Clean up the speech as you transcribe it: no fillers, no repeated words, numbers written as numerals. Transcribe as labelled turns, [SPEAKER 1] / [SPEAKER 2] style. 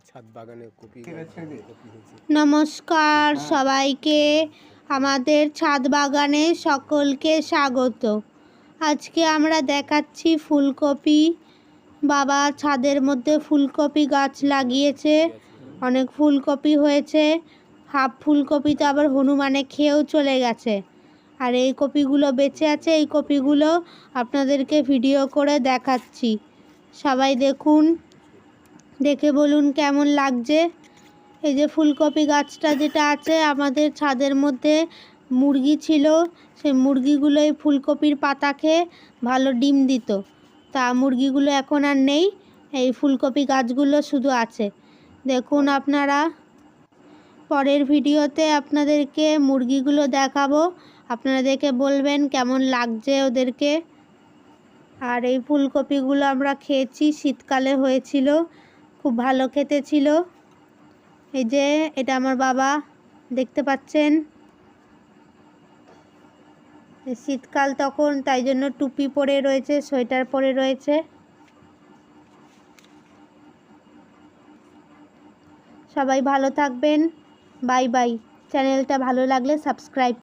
[SPEAKER 1] ছাদ বাগানে কপি
[SPEAKER 2] নমস্কার সবাইকে, আমাদের ছাদ বাগানে সকলকে স্বাগত। আজকে আমরা দেখাচ্ছি ফুলকপি। বাবা ছাদের মধ্যে ফুলকপি গাছ লাগিয়েছে, অনেক ফুলকপি হয়েছে। হাফ ফুলকপি তো আবার হনুমানে খেয়েও চলে গেছে, আর এই কপিগুলো বেঁচে আছে। এই কপিগুলো আপনাদেরকে ভিডিও করে দেখাচ্ছি, সবাই দেখুন, দেখে বলুন কেমন লাগছে। এই যে ফুলকপি গাছটা যেটা আছে আমাদের ছাদের মধ্যে মুরগি ছিল, সেই মুরগিগুলো এই ফুলকপির পাতা খেয়ে ভালো ডিম দিত। তা মুরগিগুলো এখন আর নেই, এই ফুলকপি গাছগুলো শুধু আছে। দেখুন আপনারা, পরের ভিডিওতে আপনাদেরকে মুরগিগুলো দেখাবো, আপনারা দেখে বলবেন কেমন লাগছে ওদেরকে। আর এই ফুলকপিগুলো আমরা খেয়েছি, শীতকালে হয়েছিল, খুব ভালো খেতে ছিল। এই যে এটা আমার বাবা, দেখতে পাচ্ছেন, শীতকাল তখন, তাই জন্য টুপি পরে রয়েছে, সোয়েটার পরে রয়েছে। সবাই ভালো থাকবেন, বাই বাই। চ্যানেলটা ভালো লাগলে সাবস্ক্রাইব